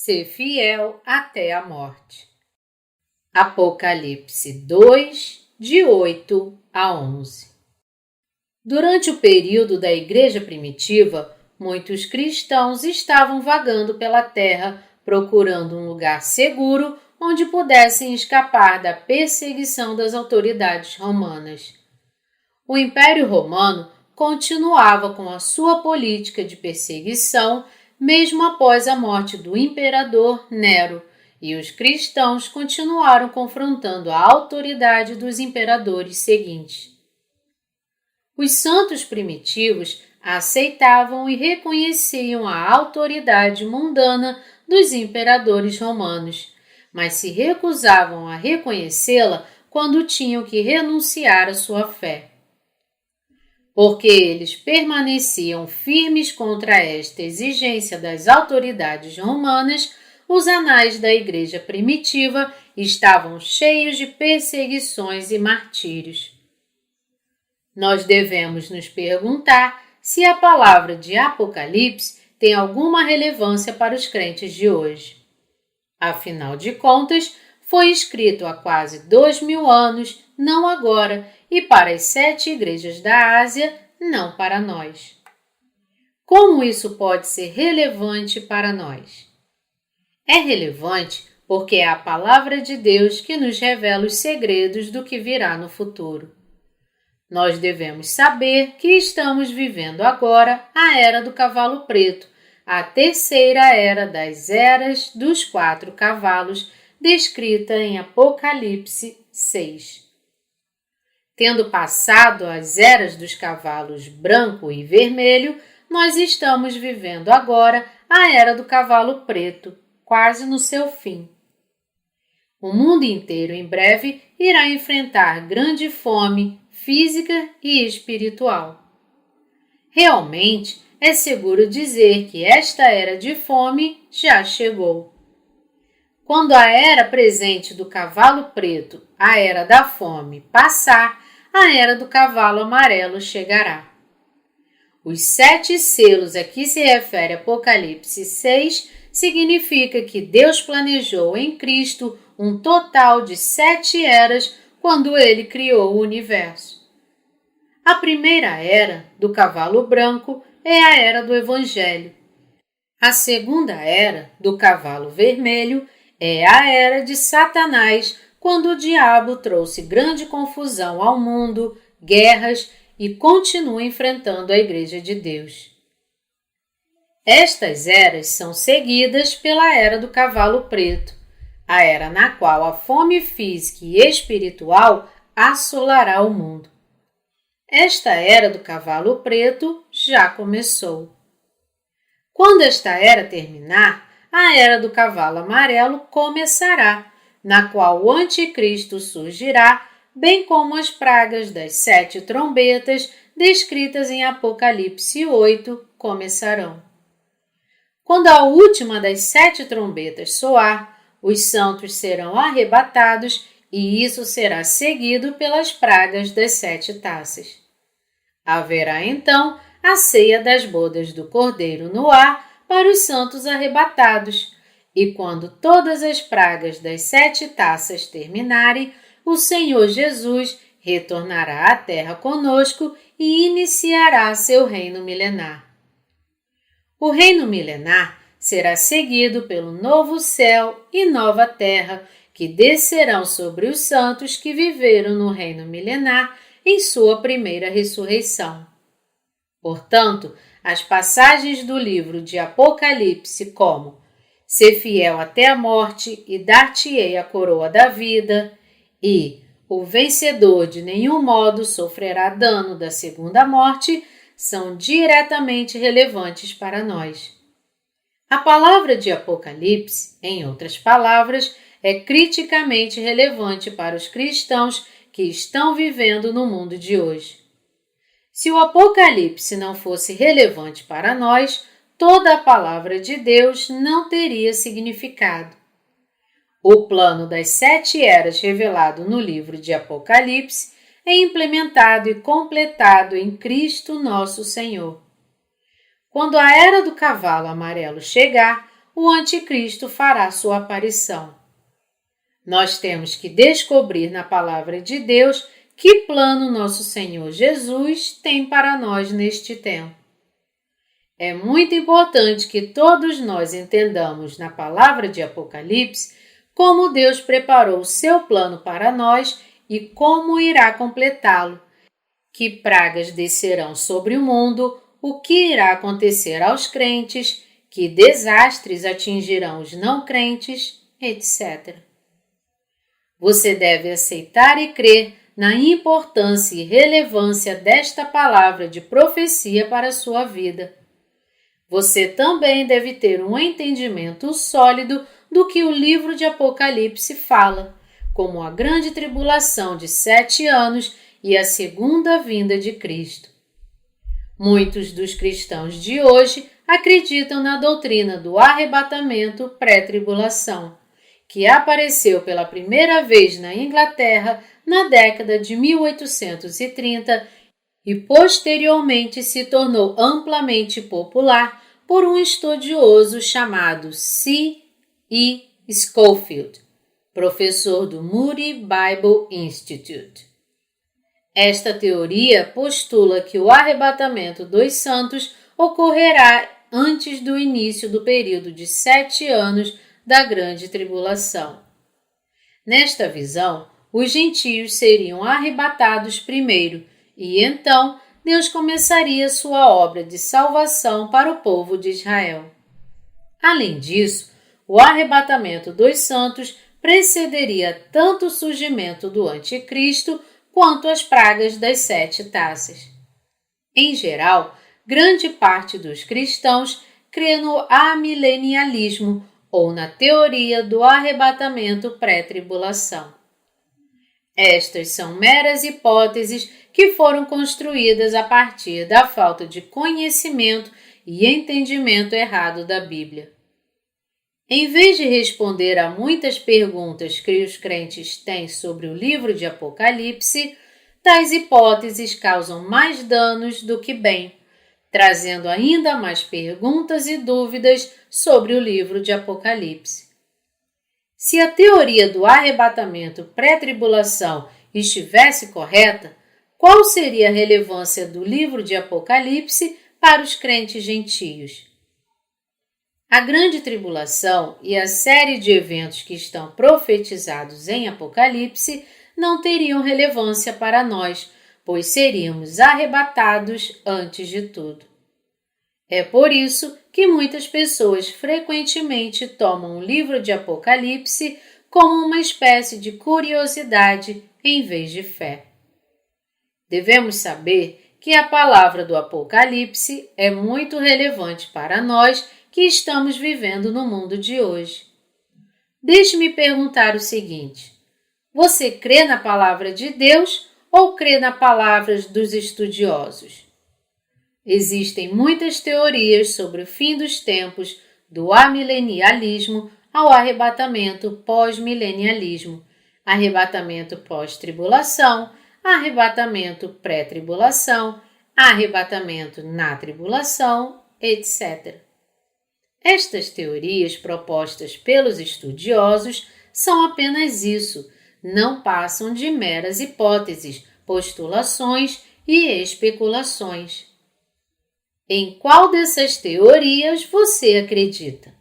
ser fiel até a morte. Apocalipse 2, de 8 a 11. Durante o período da Igreja primitiva, muitos cristãos estavam vagando pela terra procurando um lugar seguro onde pudessem escapar da perseguição das autoridades romanas. O Império Romano continuava com a sua política de perseguição mesmo após a morte do imperador Nero, e os cristãos continuaram confrontando a autoridade dos imperadores seguintes. Os santos primitivos aceitavam e reconheciam a autoridade mundana dos imperadores romanos, mas se recusavam a reconhecê-la quando tinham que renunciar à sua fé. Porque eles permaneciam firmes contra esta exigência das autoridades romanas, os anais da Igreja primitiva estavam cheios de perseguições e martírios. Nós devemos nos perguntar se a palavra de Apocalipse tem alguma relevância para os crentes de hoje. Afinal de contas, foi escrito há quase 2000 anos, não agora, e para as 7 igrejas da Ásia, não para nós. Como isso pode ser relevante para nós? É relevante porque é a palavra de Deus que nos revela os segredos do que virá no futuro. Nós devemos saber que estamos vivendo agora a Era do Cavalo Preto, a terceira era das eras dos 4 cavalos, descrita em Apocalipse 6. Tendo passado as eras dos cavalos branco e vermelho, nós estamos vivendo agora a Era do Cavalo Preto, quase no seu fim. O mundo inteiro em breve irá enfrentar grande fome física e espiritual. Realmente, é seguro dizer que esta era de fome já chegou. Quando a era presente do cavalo preto, a era da fome, passar, a era do cavalo amarelo chegará. Os 7 selos a que se refere Apocalipse 6 significa que Deus planejou em Cristo um total de 7 eras quando Ele criou o universo. A primeira era, do cavalo branco, é a era do Evangelho. A segunda era, do cavalo vermelho, é a era de Satanás, quando o diabo trouxe grande confusão ao mundo, guerras e continua enfrentando a Igreja de Deus. Estas eras são seguidas pela era do cavalo preto, a era na qual a fome física e espiritual assolará o mundo. Esta era do cavalo preto já começou. Quando esta era terminar, a era do cavalo amarelo começará, na qual o anticristo surgirá, bem como as pragas das 7 trombetas descritas em Apocalipse 8 começarão. Quando a última das 7 trombetas soar, os santos serão arrebatados e isso será seguido pelas pragas das 7 taças. Haverá então a ceia das bodas do Cordeiro no ar para os santos arrebatados, e quando todas as pragas das 7 taças terminarem, o Senhor Jesus retornará à terra conosco e iniciará seu reino milenar. O reino milenar será seguido pelo novo céu e nova terra que descerão sobre os santos que viveram no reino milenar em sua primeira ressurreição. Portanto, as passagens do livro de Apocalipse como ser fiel até a morte e dar-te-ei a coroa da vida e o vencedor de nenhum modo sofrerá dano da segunda morte são diretamente relevantes para nós. A palavra de Apocalipse, em outras palavras, é criticamente relevante para os cristãos que estão vivendo no mundo de hoje. Se o Apocalipse não fosse relevante para nós, toda a palavra de Deus não teria significado. O plano das 7 eras revelado no livro de Apocalipse é implementado e completado em Cristo nosso Senhor. Quando a era do cavalo amarelo chegar, o anticristo fará sua aparição. Nós temos que descobrir na palavra de Deus que plano nosso Senhor Jesus tem para nós neste tempo. É muito importante que todos nós entendamos na palavra de Apocalipse como Deus preparou o seu plano para nós e como irá completá-lo, que pragas descerão sobre o mundo, o que irá acontecer aos crentes, que desastres atingirão os não crentes, etc. Você deve aceitar e crer na importância e relevância desta palavra de profecia para a sua vida. Você também deve ter um entendimento sólido do que o livro de Apocalipse fala, como a grande tribulação de 7 anos e a segunda vinda de Cristo. Muitos dos cristãos de hoje acreditam na doutrina do arrebatamento pré-tribulação, que apareceu pela primeira vez na Inglaterra na década de 1830 e posteriormente se tornou amplamente popular por um estudioso chamado C. E. Scofield, professor do Moody Bible Institute. Esta teoria postula que o arrebatamento dos santos ocorrerá antes do início do período de 7 anos da Grande Tribulação. Nesta visão, os gentios seriam arrebatados primeiro e então Deus começaria sua obra de salvação para o povo de Israel. Além disso, o arrebatamento dos santos precederia tanto o surgimento do anticristo quanto as pragas das 7 taças. Em geral, grande parte dos cristãos crê no amilenialismo ou na teoria do arrebatamento pré-tribulação. Estas são meras hipóteses que foram construídas a partir da falta de conhecimento e entendimento errado da Bíblia. Em vez de responder a muitas perguntas que os crentes têm sobre o livro de Apocalipse, tais hipóteses causam mais danos do que bem, trazendo ainda mais perguntas e dúvidas sobre o livro de Apocalipse. Se a teoria do arrebatamento pré-tribulação estivesse correta, qual seria a relevância do livro de Apocalipse para os crentes gentios? A grande tribulação e a série de eventos que estão profetizados em Apocalipse não teriam relevância para nós, pois seríamos arrebatados antes de tudo. É por isso que muitas pessoas frequentemente tomam o livro de Apocalipse como uma espécie de curiosidade em vez de fé. Devemos saber que a palavra do Apocalipse é muito relevante para nós que estamos vivendo no mundo de hoje. Deixe-me perguntar o seguinte: você crê na palavra de Deus ou crê nas palavras dos estudiosos? Existem muitas teorias sobre o fim dos tempos, do amilenialismo ao arrebatamento pós-milenialismo, arrebatamento pós-tribulação, arrebatamento pré-tribulação, arrebatamento na tribulação, etc. Estas teorias propostas pelos estudiosos são apenas isso, não passam de meras hipóteses, postulações e especulações. Em qual dessas teorias você acredita?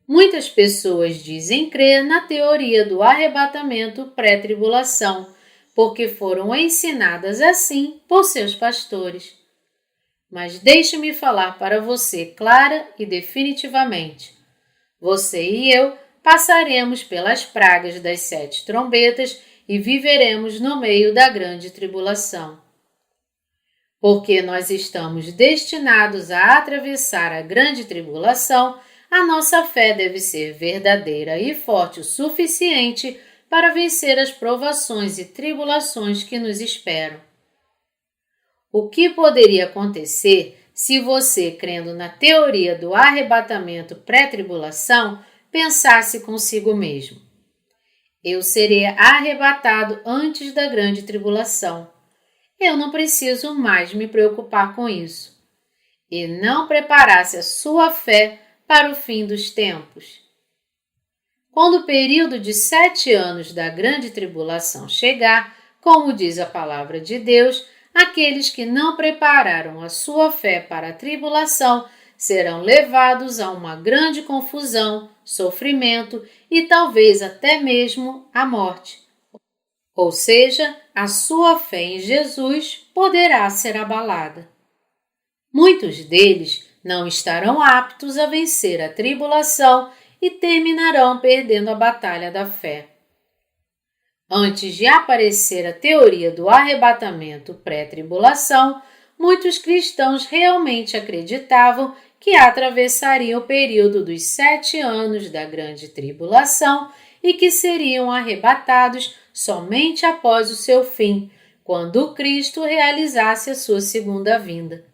Muitas pessoas dizem crer na teoria do arrebatamento pré-tribulação, porque foram ensinadas assim por seus pastores. Mas deixe-me falar para você clara e definitivamente. Você e eu passaremos pelas pragas das 7 trombetas e viveremos no meio da grande tribulação. Porque nós estamos destinados a atravessar a grande tribulação, a nossa fé deve ser verdadeira e forte o suficiente para vencer as provações e tribulações que nos esperam. O que poderia acontecer se você, crendo na teoria do arrebatamento pré-tribulação, pensasse consigo mesmo: eu serei arrebatado antes da grande tribulação. Eu não preciso mais me preocupar com isso. E não preparasse a sua fé para o fim dos tempos. Quando o período de 7 anos da grande tribulação chegar, como diz a palavra de Deus, aqueles que não prepararam a sua fé para a tribulação serão levados a uma grande confusão, sofrimento e talvez até mesmo a morte. Ou seja, a sua fé em Jesus poderá ser abalada. Muitos deles não estarão aptos a vencer a tribulação e terminarão perdendo a batalha da fé. Antes de aparecer a teoria do arrebatamento pré-tribulação, muitos cristãos realmente acreditavam que atravessariam o período dos 7 anos da grande tribulação e que seriam arrebatados somente após o seu fim, quando Cristo realizasse a sua segunda vinda.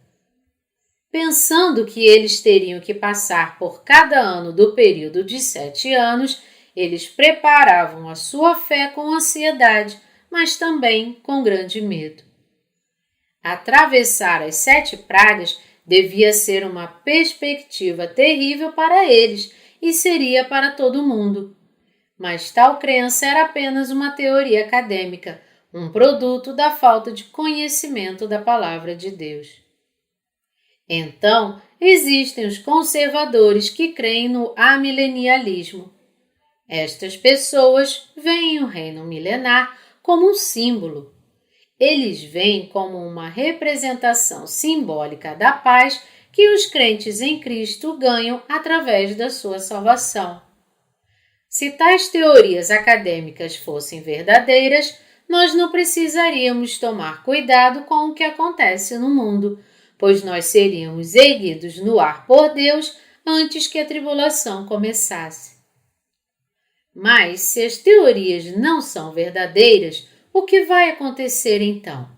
Pensando que eles teriam que passar por cada ano do período de 7 anos, eles preparavam a sua fé com ansiedade, mas também com grande medo. Atravessar as 7 pragas devia ser uma perspectiva terrível para eles e seria para todo mundo. Mas tal crença era apenas uma teoria acadêmica, um produto da falta de conhecimento da palavra de Deus. Então, existem os conservadores que creem no amilenialismo. Estas pessoas veem o reino milenar como um símbolo. Eles veem como uma representação simbólica da paz que os crentes em Cristo ganham através da sua salvação. Se tais teorias acadêmicas fossem verdadeiras, nós não precisaríamos tomar cuidado com o que acontece no mundo, pois nós seríamos erguidos no ar por Deus antes que a tribulação começasse. Mas, se as teorias não são verdadeiras, o que vai acontecer então?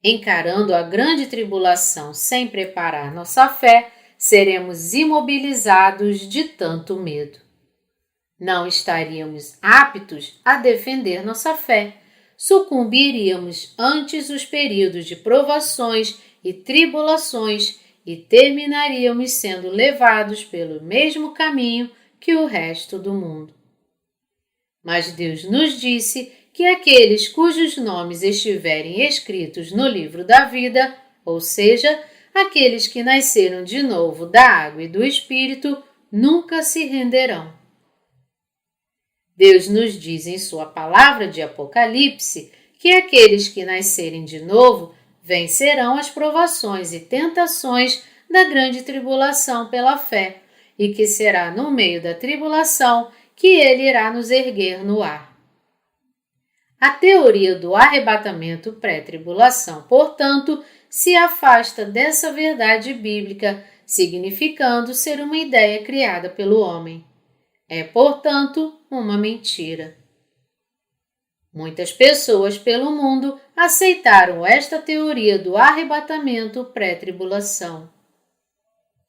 Encarando a grande tribulação sem preparar nossa fé, seremos imobilizados de tanto medo. Não estaríamos aptos a defender nossa fé, sucumbiríamos antes os períodos de provações e tribulações e terminaríamos sendo levados pelo mesmo caminho que o resto do mundo. Mas Deus nos disse que aqueles cujos nomes estiverem escritos no livro da vida, ou seja, aqueles que nasceram de novo da água e do Espírito, nunca se renderão. Deus nos diz em sua palavra de Apocalipse que aqueles que nascerem de novo vencerão as provações e tentações da grande tribulação pela fé, e que será no meio da tribulação que ele irá nos erguer no ar. A teoria do arrebatamento pré-tribulação, portanto, se afasta dessa verdade bíblica, significando ser uma ideia criada pelo homem. É, portanto, uma mentira. Muitas pessoas pelo mundo aceitaram esta teoria do arrebatamento pré-tribulação.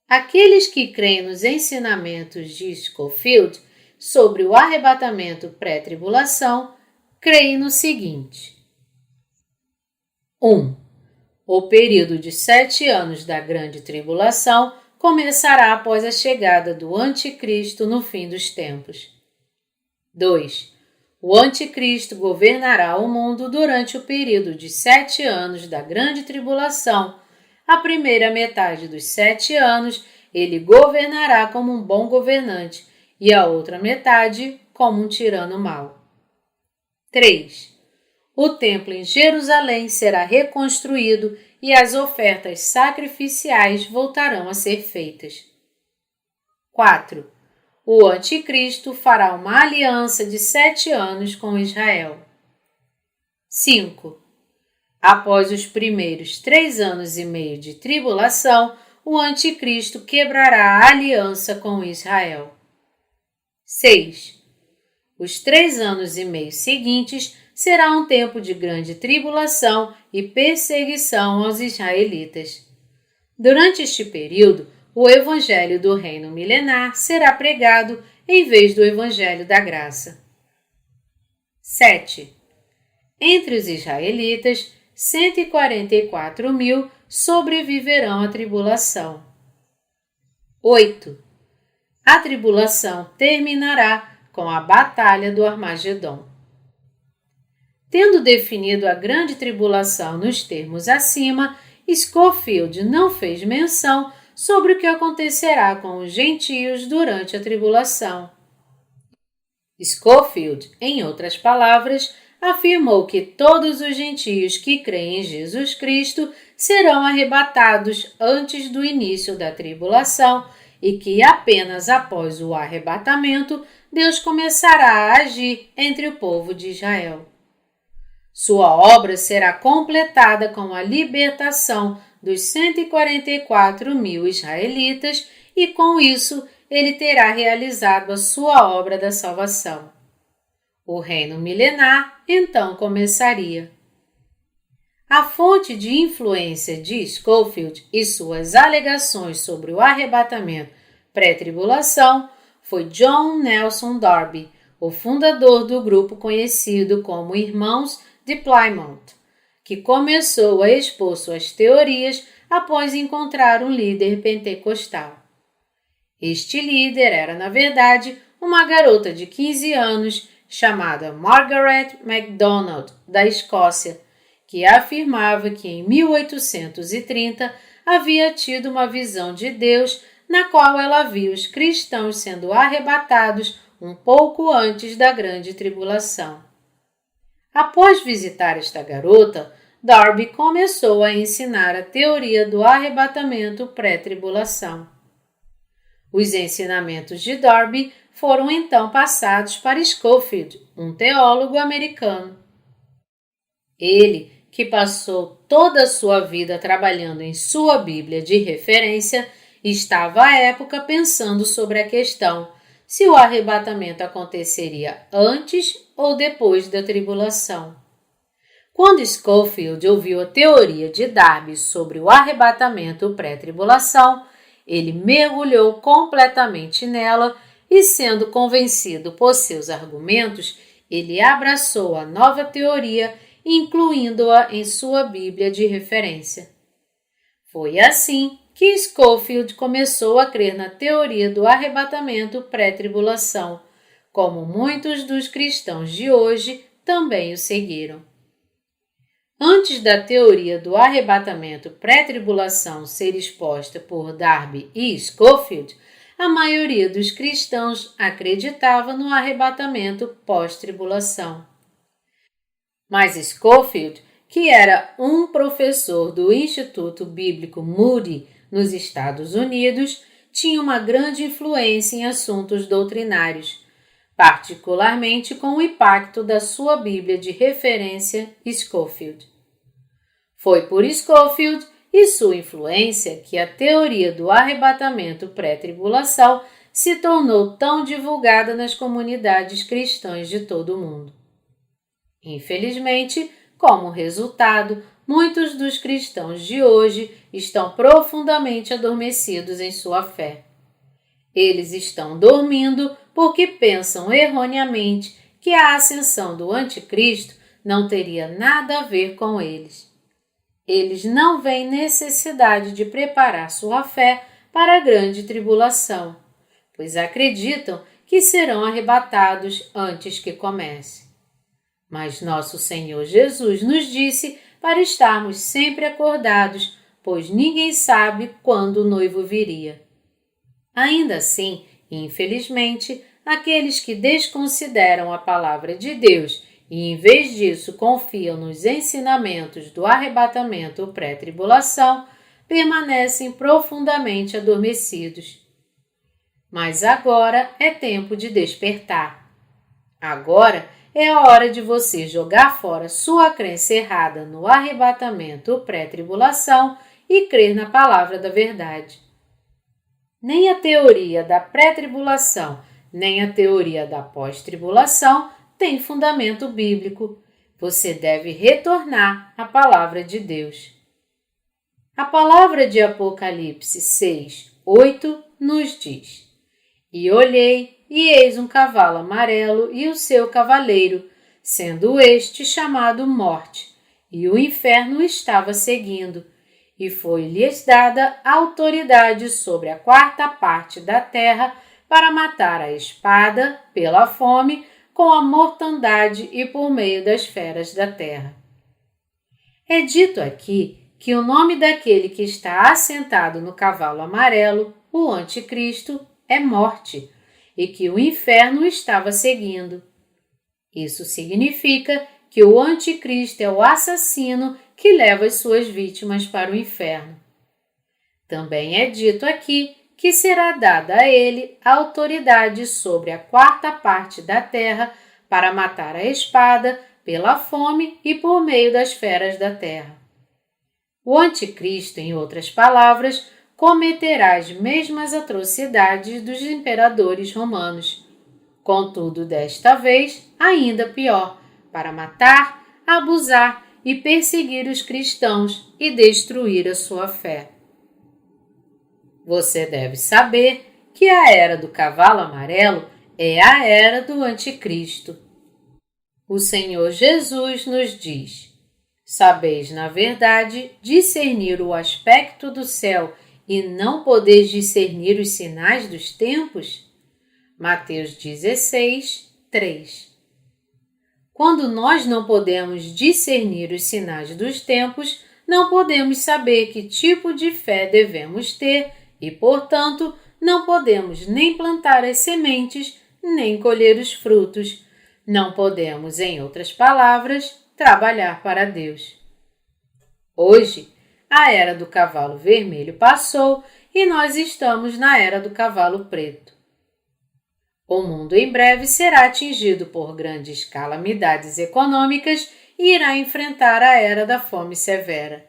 Aqueles que creem nos ensinamentos de Scofield sobre o arrebatamento pré-tribulação creem no seguinte: 1. O período de 7 anos da grande tribulação começará após a chegada do Anticristo no fim dos tempos. 2. O Anticristo governará o mundo durante o período de 7 anos da grande tribulação. A primeira metade dos 7 anos ele governará como um bom governante e a outra metade como um tirano mau. 3. O templo em Jerusalém será reconstruído e as ofertas sacrificiais voltarão a ser feitas. 4. O Anticristo fará uma aliança de 7 anos com Israel. 5. Após os primeiros 3 anos e meio de tribulação, o Anticristo quebrará a aliança com Israel. 6. Os 3 anos e meio seguintes será um tempo de grande tribulação e perseguição aos israelitas. Durante este período, o Evangelho do Reino Milenar será pregado em vez do Evangelho da Graça. 7. Entre os israelitas, 144.000 sobreviverão à tribulação. 8. A tribulação terminará com a batalha do Armagedon. Tendo definido a grande tribulação nos termos acima, Scofield não fez menção sobre o que acontecerá com os gentios durante a tribulação. Scofield, em outras palavras, afirmou que todos os gentios que creem em Jesus Cristo serão arrebatados antes do início da tribulação e que apenas após o arrebatamento Deus começará a agir entre o povo de Israel. Sua obra será completada com a libertação dos 144 mil israelitas e, com isso, ele terá realizado a sua obra da salvação. O reino milenar, então, começaria. A fonte de influência de Scofield e suas alegações sobre o arrebatamento pré-tribulação foi John Nelson Darby, o fundador do grupo conhecido como Irmãos de Plymouth, que começou a expor suas teorias após encontrar um líder pentecostal. Este líder era, na verdade, uma garota de 15 anos chamada Margaret MacDonald, da Escócia, que afirmava que em 1830 havia tido uma visão de Deus na qual ela viu os cristãos sendo arrebatados um pouco antes da grande tribulação. Após visitar esta garota, Darby começou a ensinar a teoria do arrebatamento pré-tribulação. Os ensinamentos de Darby foram então passados para Scofield, um teólogo americano. Ele, que passou toda a sua vida trabalhando em sua Bíblia de referência, estava à época pensando sobre a questão se o arrebatamento aconteceria antes ou depois da tribulação. Quando Scofield ouviu a teoria de Darby sobre o arrebatamento pré-tribulação, ele mergulhou completamente nela e, sendo convencido por seus argumentos, ele abraçou a nova teoria, incluindo-a em sua Bíblia de referência. Foi assim que Scofield começou a crer na teoria do arrebatamento pré-tribulação, como muitos dos cristãos de hoje também o seguiram. Antes da teoria do arrebatamento pré-tribulação ser exposta por Darby e Scofield, a maioria dos cristãos acreditava no arrebatamento pós-tribulação. Mas Scofield, que era um professor do Instituto Bíblico Moody nos Estados Unidos, tinha uma grande influência em assuntos doutrinários, particularmente com o impacto da sua Bíblia de referência Scofield. Foi por Scofield e sua influência que a teoria do arrebatamento pré-tribulação se tornou tão divulgada nas comunidades cristãs de todo o mundo. Infelizmente, como resultado, muitos dos cristãos de hoje estão profundamente adormecidos em sua fé. Eles estão dormindo porque pensam erroneamente que a ascensão do anticristo não teria nada a ver com eles. Eles não veem necessidade de preparar sua fé para a grande tribulação, pois acreditam que serão arrebatados antes que comece. Mas nosso Senhor Jesus nos disse para estarmos sempre acordados, pois ninguém sabe quando o noivo viria. Ainda assim, infelizmente, aqueles que desconsideram a palavra de Deus e, em vez disso, confiam nos ensinamentos do arrebatamento pré-tribulação, permanecem profundamente adormecidos. Mas agora é tempo de despertar. Agora é a hora de você jogar fora sua crença errada no arrebatamento pré-tribulação e crer na palavra da verdade. Nem a teoria da pré-tribulação, nem a teoria da pós-tribulação tem fundamento bíblico. Você deve retornar à palavra de Deus. A palavra de Apocalipse 6:8 nos diz: E olhei, e eis um cavalo amarelo e o seu cavaleiro, sendo este chamado Morte, e o inferno o estava seguindo, e foi-lhes dada autoridade sobre a quarta parte da terra para matar a espada, pela fome, com a mortandade e por meio das feras da terra. É dito aqui que o nome daquele que está assentado no cavalo amarelo, o Anticristo, é Morte, e que o inferno o estava seguindo. Isso significa que o Anticristo é o assassino que leva as suas vítimas para o inferno. Também é dito aqui que será dada a ele a autoridade sobre a quarta parte da terra para matar a espada, pela fome e por meio das feras da terra. O Anticristo, em outras palavras, cometerá as mesmas atrocidades dos imperadores romanos. Contudo, desta vez, ainda pior, para matar, abusar e perseguir os cristãos e destruir a sua fé. Você deve saber que a era do cavalo amarelo é a era do Anticristo. O Senhor Jesus nos diz: sabeis, na verdade, discernir o aspecto do céu e não podeis discernir os sinais dos tempos? Mateus 16, 3. Quando nós não podemos discernir os sinais dos tempos, não podemos saber que tipo de fé devemos ter e, portanto, não podemos nem plantar as sementes, nem colher os frutos. Não podemos, em outras palavras, trabalhar para Deus. Hoje, a era do cavalo vermelho passou e nós estamos na era do cavalo preto. O mundo em breve será atingido por grandes calamidades econômicas e irá enfrentar a era da fome severa.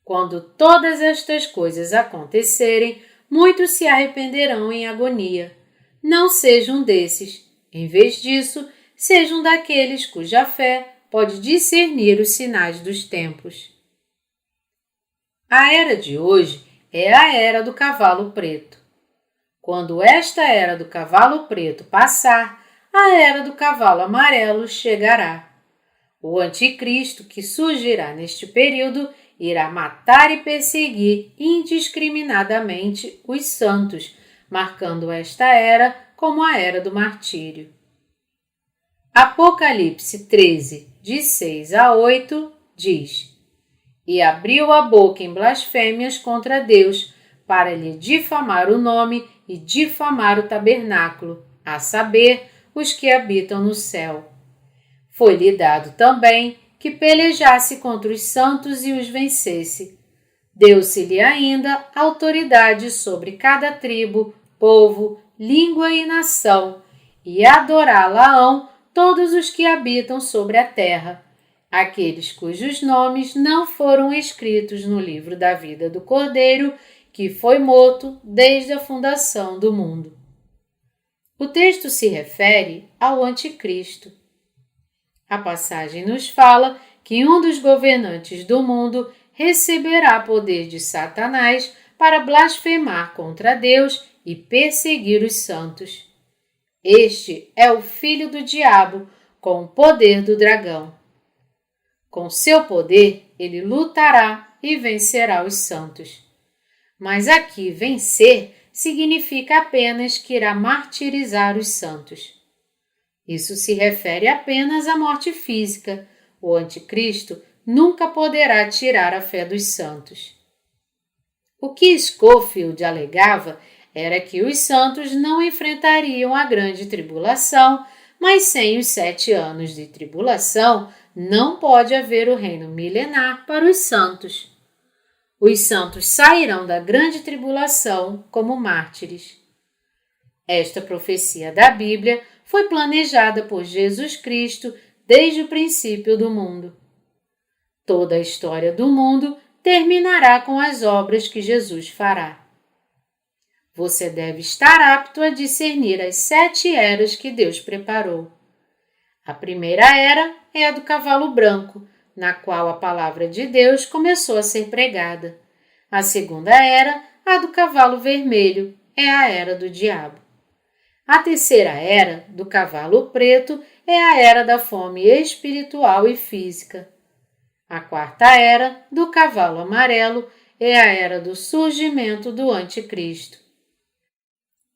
Quando todas estas coisas acontecerem, muitos se arrependerão em agonia. Não sejam desses. Em vez disso, sejam daqueles cuja fé pode discernir os sinais dos tempos. A era de hoje é a era do cavalo preto. Quando esta era do cavalo preto passar, a era do cavalo amarelo chegará. O Anticristo, que surgirá neste período, irá matar e perseguir indiscriminadamente os santos, marcando esta era como a era do martírio. Apocalipse 13, de 6 a 8, diz: E abriu a boca em blasfêmias contra Deus, para lhe difamar o nome e difamar o tabernáculo, a saber, os que habitam no céu. Foi-lhe dado também que pelejasse contra os santos e os vencesse. Deu-se-lhe ainda autoridade sobre cada tribo, povo, língua e nação, e adorá-la-ão todos os que habitam sobre a terra, aqueles cujos nomes não foram escritos no livro da vida do Cordeiro, que foi morto desde a fundação do mundo. O texto se refere ao Anticristo. A passagem nos fala que um dos governantes do mundo receberá poder de Satanás para blasfemar contra Deus e perseguir os santos. Este é o filho do diabo, com o poder do dragão. Com seu poder, ele lutará e vencerá os santos. Mas aqui vencer significa apenas que irá martirizar os santos. Isso se refere apenas à morte física. O Anticristo nunca poderá tirar a fé dos santos. O que Scofield alegava era que os santos não enfrentariam a grande tribulação, mas sem os 7 anos de tribulação não pode haver o reino milenar para os santos. Os santos sairão da grande tribulação como mártires. Esta profecia da Bíblia foi planejada por Jesus Cristo desde o princípio do mundo. Toda a história do mundo terminará com as obras que Jesus fará. Você deve estar apto a discernir as 7 eras que Deus preparou. A primeira era é a do cavalo branco, na qual a palavra de Deus começou a ser pregada. A segunda era, a do cavalo vermelho, é a era do diabo. A terceira era, do cavalo preto, é a era da fome espiritual e física. A quarta era, do cavalo amarelo, é a era do surgimento do anticristo.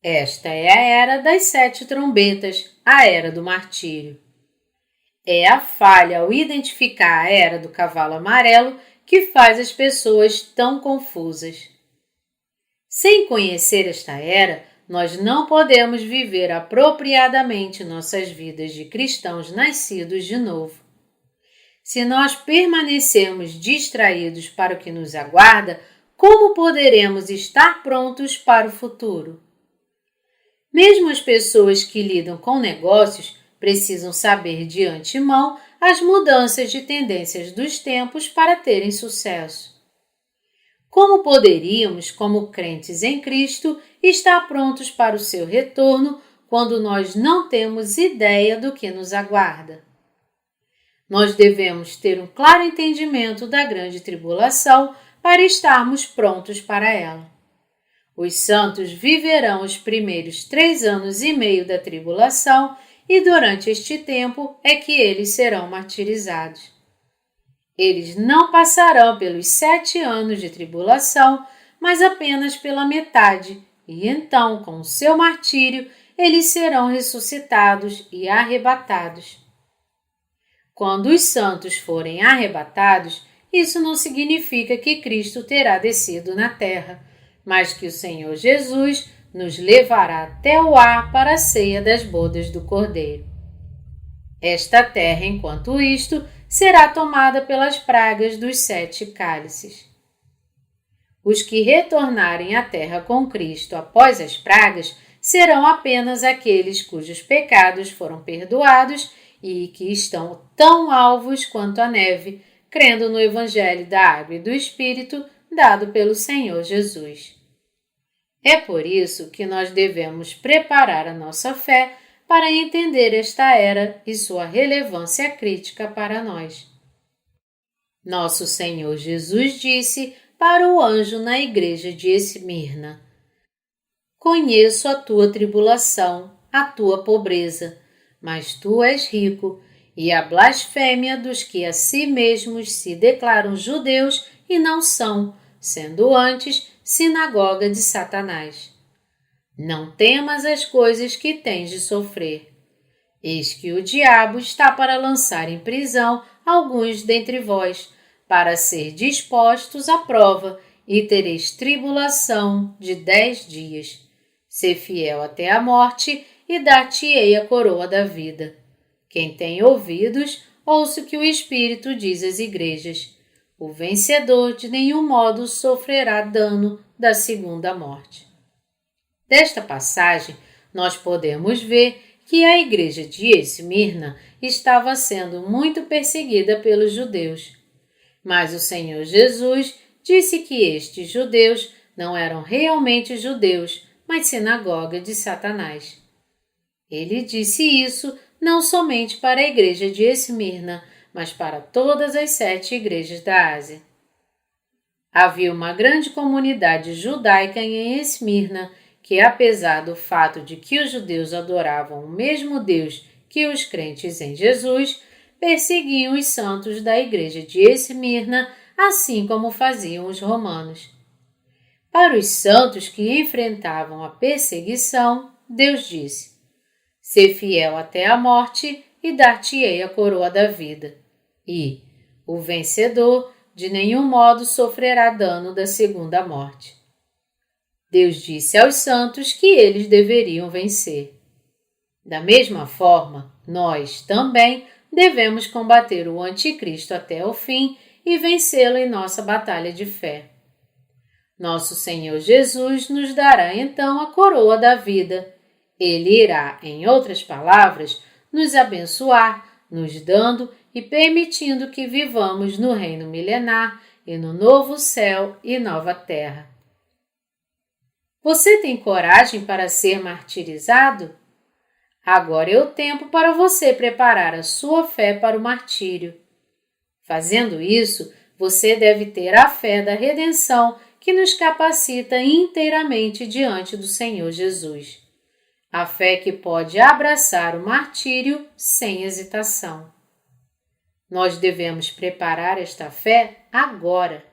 Esta é a era das 7 trombetas, a era do martírio. É a falha ao identificar a era do cavalo amarelo que faz as pessoas tão confusas. Sem conhecer esta era, nós não podemos viver apropriadamente nossas vidas de cristãos nascidos de novo. Se nós permanecermos distraídos para o que nos aguarda, como poderemos estar prontos para o futuro? Mesmo as pessoas que lidam com negócios precisam saber de antemão as mudanças de tendências dos tempos para terem sucesso. Como poderíamos, como crentes em Cristo, estar prontos para o seu retorno quando nós não temos ideia do que nos aguarda? Nós devemos ter um claro entendimento da grande tribulação para estarmos prontos para ela. Os santos viverão os primeiros 3 anos e meio da tribulação e durante este tempo é que eles serão martirizados. Eles não passarão pelos 7 anos de tribulação, mas apenas pela metade, e então, com o seu martírio, eles serão ressuscitados e arrebatados. Quando os santos forem arrebatados, isso não significa que Cristo terá descido na terra, mas que o Senhor Jesus nos levará até o ar para a ceia das bodas do Cordeiro. Esta terra, enquanto isto, será tomada pelas pragas dos 7 cálices. Os que retornarem à terra com Cristo após as pragas serão apenas aqueles cujos pecados foram perdoados e que estão tão alvos quanto a neve, crendo no Evangelho da Água e do Espírito dado pelo Senhor Jesus. É por isso que nós devemos preparar a nossa fé para entender esta era e sua relevância crítica para nós. Nosso Senhor Jesus disse para o anjo na igreja de Esmirna: Conheço a tua tribulação, a tua pobreza, mas tu és rico, e a blasfêmia dos que a si mesmos se declaram judeus e não são, sendo antes sinagoga de Satanás. Não temas as coisas que tens de sofrer. Eis que o diabo está para lançar em prisão alguns dentre vós, para ser dispostos à prova, e tereis tribulação de 10 dias. Sê fiel até a morte, e dar-te-ei a coroa da vida. Quem tem ouvidos, ouça o que o Espírito diz às igrejas. O vencedor de nenhum modo sofrerá dano da segunda morte. Desta passagem, nós podemos ver que a igreja de Esmirna estava sendo muito perseguida pelos judeus. Mas o Senhor Jesus disse que estes judeus não eram realmente judeus, mas sinagoga de Satanás. Ele disse isso não somente para a igreja de Esmirna, mas para todas as 7 igrejas da Ásia. Havia uma grande comunidade judaica em Esmirna que, apesar do fato de que os judeus adoravam o mesmo Deus que os crentes em Jesus, perseguiam os santos da igreja de Esmirna, assim como faziam os romanos. Para os santos que enfrentavam a perseguição, Deus disse: Sê fiel até a morte e dar-te-ei a coroa da vida. E o vencedor de nenhum modo sofrerá dano da segunda morte. Deus disse aos santos que eles deveriam vencer. Da mesma forma, nós também devemos combater o anticristo até o fim e vencê-lo em nossa batalha de fé. Nosso Senhor Jesus nos dará então a coroa da vida. Ele irá, em outras palavras, nos abençoar, nos dando e permitindo que vivamos no reino milenar e no novo céu e nova terra. Você tem coragem para ser martirizado? Agora é o tempo para você preparar a sua fé para o martírio. Fazendo isso, você deve ter a fé da redenção que nos capacita inteiramente diante do Senhor Jesus. A fé que pode abraçar o martírio sem hesitação. Nós devemos preparar esta fé agora.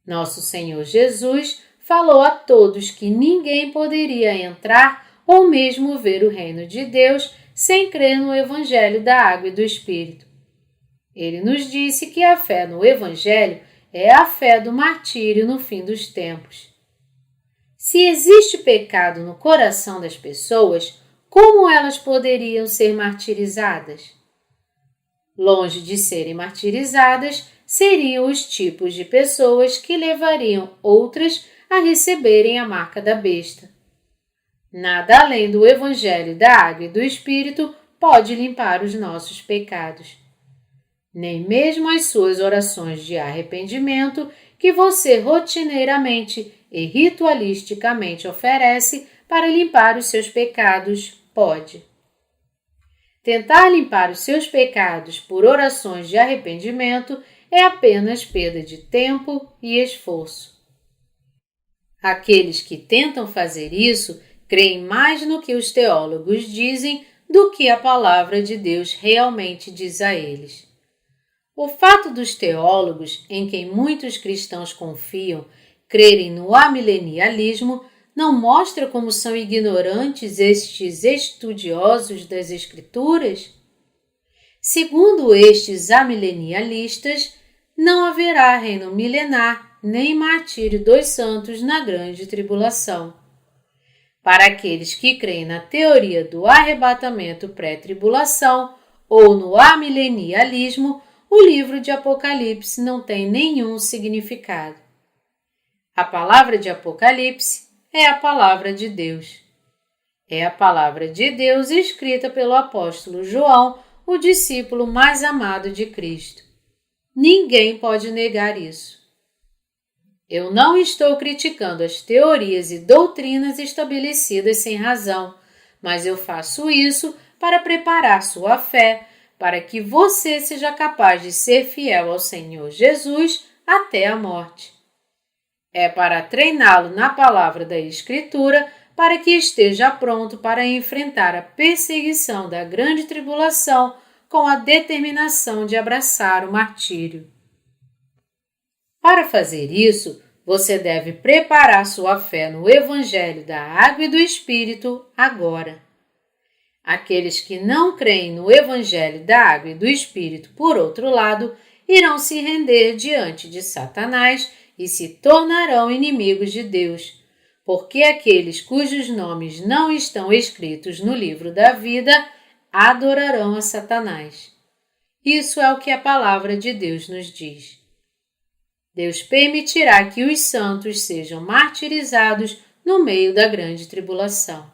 Nosso Senhor Jesus falou a todos que ninguém poderia entrar ou mesmo ver o reino de Deus sem crer no Evangelho da Água e do Espírito. Ele nos disse que a fé no Evangelho é a fé do martírio no fim dos tempos. Se existe pecado no coração das pessoas, como elas poderiam ser martirizadas? Longe de serem martirizadas, seriam os tipos de pessoas que levariam outras a receberem a marca da besta. Nada além do Evangelho da Água e do Espírito pode limpar os nossos pecados. Nem mesmo as suas orações de arrependimento que você rotineiramente e ritualisticamente oferece para limpar os seus pecados pode. Tentar limpar os seus pecados por orações de arrependimento é apenas perda de tempo e esforço. Aqueles que tentam fazer isso creem mais no que os teólogos dizem do que a palavra de Deus realmente diz a eles. O fato dos teólogos, em quem muitos cristãos confiam, crerem no amilenialismo não mostra como são ignorantes estes estudiosos das Escrituras? Segundo estes amilenialistas, não haverá reino milenar nem martírio dos santos na grande tribulação. Para aqueles que creem na teoria do arrebatamento pré-tribulação ou no amilenialismo, o livro de Apocalipse não tem nenhum significado. A palavra de Apocalipse é a palavra de Deus. É a palavra de Deus escrita pelo apóstolo João, o discípulo mais amado de Cristo. Ninguém pode negar isso. Eu não estou criticando as teorias e doutrinas estabelecidas sem razão, mas eu faço isso para preparar sua fé, para que você seja capaz de ser fiel ao Senhor Jesus até a morte. É para treiná-lo na palavra da Escritura para que esteja pronto para enfrentar a perseguição da grande tribulação com a determinação de abraçar o martírio. Para fazer isso, você deve preparar sua fé no Evangelho da Água e do Espírito agora. Aqueles que não creem no Evangelho da Água e do Espírito, por outro lado, irão se render diante de Satanás e se tornarão inimigos de Deus, porque aqueles cujos nomes não estão escritos no livro da vida adorarão a Satanás. Isso é o que a palavra de Deus nos diz. Deus permitirá que os santos sejam martirizados no meio da grande tribulação.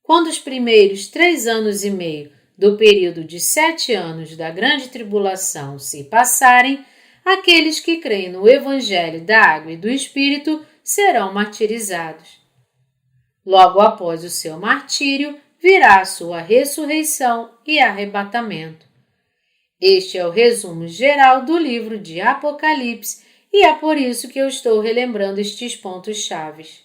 Quando os primeiros 3 anos e meio do período de 7 anos da grande tribulação se passarem, aqueles que creem no Evangelho da Água e do Espírito serão martirizados. Logo após o seu martírio, virá a sua ressurreição e arrebatamento. Este é o resumo geral do livro de Apocalipse e é por isso que eu estou relembrando estes pontos chaves.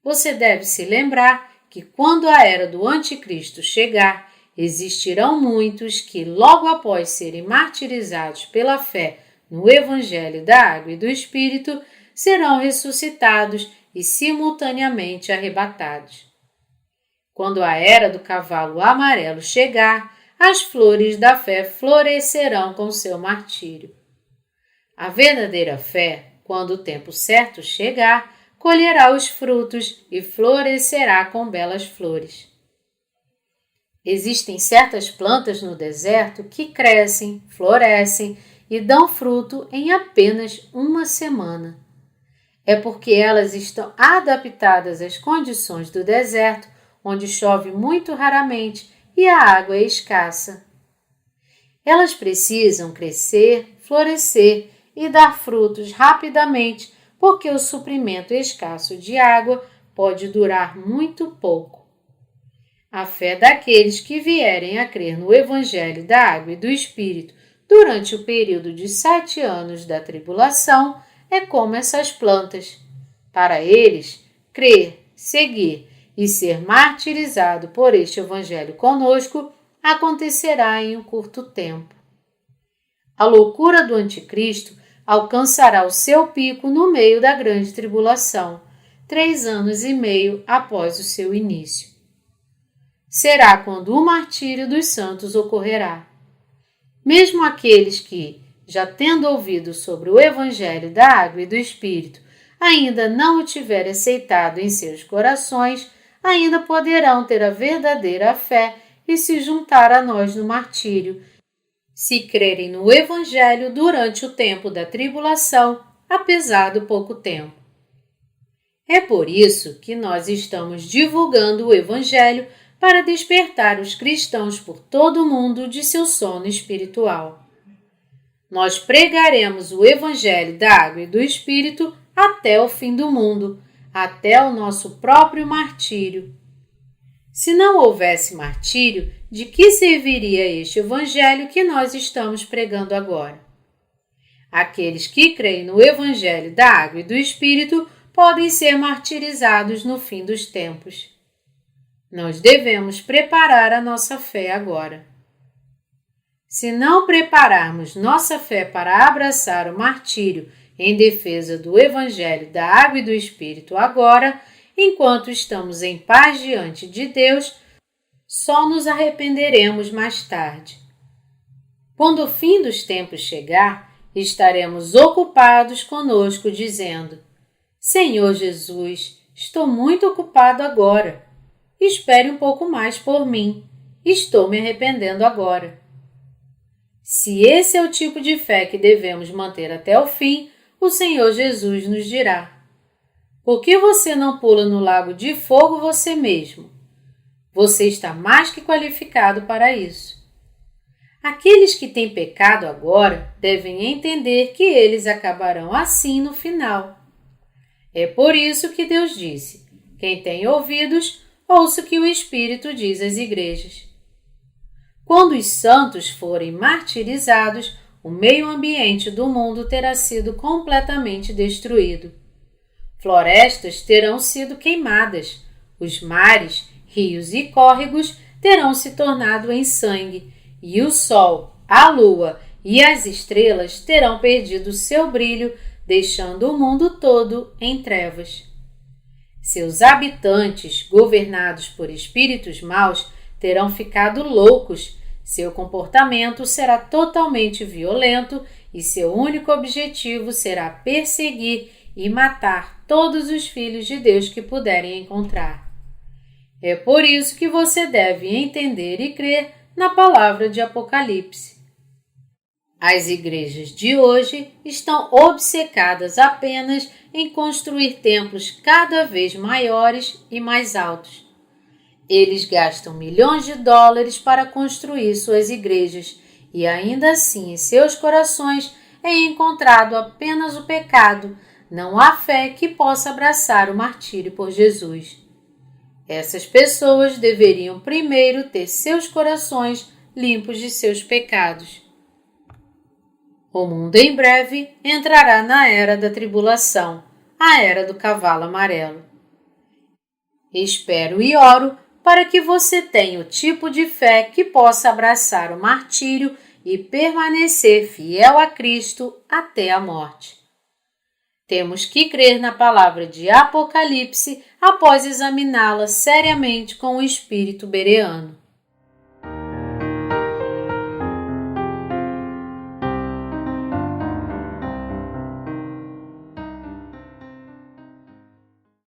Você deve se lembrar que quando a era do Anticristo chegar, existirão muitos que, logo após serem martirizados pela fé no Evangelho da Água e do Espírito, serão ressuscitados e simultaneamente arrebatados. Quando a era do cavalo amarelo chegar, as flores da fé florescerão com seu martírio. A verdadeira fé, quando o tempo certo chegar, colherá os frutos e florescerá com belas flores. Existem certas plantas no deserto que crescem, florescem e dão fruto em apenas 1 semana. É porque elas estão adaptadas às condições do deserto, onde chove muito raramente e a água é escassa. Elas precisam crescer, florescer e dar frutos rapidamente, porque o suprimento escasso de água pode durar muito pouco. A fé daqueles que vierem a crer no Evangelho da Água e do Espírito durante o período de 7 anos da tribulação é como essas plantas. Para eles, crer, seguir e ser martirizado por este Evangelho conosco acontecerá em um curto tempo. A loucura do anticristo alcançará o seu pico no meio da grande tribulação, 3 anos e meio após o seu início. Será quando o martírio dos santos ocorrerá. Mesmo aqueles que, já tendo ouvido sobre o Evangelho da Água e do Espírito, ainda não o tiverem aceitado em seus corações, ainda poderão ter a verdadeira fé e se juntar a nós no martírio, se crerem no Evangelho durante o tempo da tribulação, apesar do pouco tempo. É por isso que nós estamos divulgando o Evangelho para despertar os cristãos por todo o mundo de seu sono espiritual. Nós pregaremos o Evangelho da Água e do Espírito até o fim do mundo, até o nosso próprio martírio. Se não houvesse martírio, de que serviria este Evangelho que nós estamos pregando agora? Aqueles que creem no Evangelho da Água e do Espírito podem ser martirizados no fim dos tempos. Nós devemos preparar a nossa fé agora. Se não prepararmos nossa fé para abraçar o martírio em defesa do Evangelho da Água e do Espírito agora, enquanto estamos em paz diante de Deus, só nos arrependeremos mais tarde. Quando o fim dos tempos chegar, estaremos ocupados conosco dizendo: Senhor Jesus, estou muito ocupado agora. Espere um pouco mais por mim. Estou me arrependendo agora. Se esse é o tipo de fé que devemos manter até o fim, o Senhor Jesus nos dirá: Por que você não pula no lago de fogo você mesmo? Você está mais que qualificado para isso. Aqueles que têm pecado agora devem entender que eles acabarão assim no final. É por isso que Deus disse: Quem tem ouvidos, ouça o que o Espírito diz às igrejas. Quando os santos forem martirizados, o meio ambiente do mundo terá sido completamente destruído. Florestas terão sido queimadas, os mares, rios e córregos terão se tornado em sangue, e o sol, a lua e as estrelas terão perdido seu brilho, deixando o mundo todo em trevas. Seus habitantes, governados por espíritos maus, terão ficado loucos, seu comportamento será totalmente violento e seu único objetivo será perseguir e matar todos os filhos de Deus que puderem encontrar. É por isso que você deve entender e crer na palavra de Apocalipse. As igrejas de hoje estão obcecadas apenas em construir templos cada vez maiores e mais altos. Eles gastam milhões de dólares para construir suas igrejas e ainda assim em seus corações é encontrado apenas o pecado, não há fé que possa abraçar o martírio por Jesus. Essas pessoas deveriam primeiro ter seus corações limpos de seus pecados. O mundo em breve entrará na era da tribulação, a era do cavalo amarelo. Espero e oro para que você tenha o tipo de fé que possa abraçar o martírio e permanecer fiel a Cristo até a morte. Temos que crer na palavra de Apocalipse após examiná-la seriamente com o espírito bereano.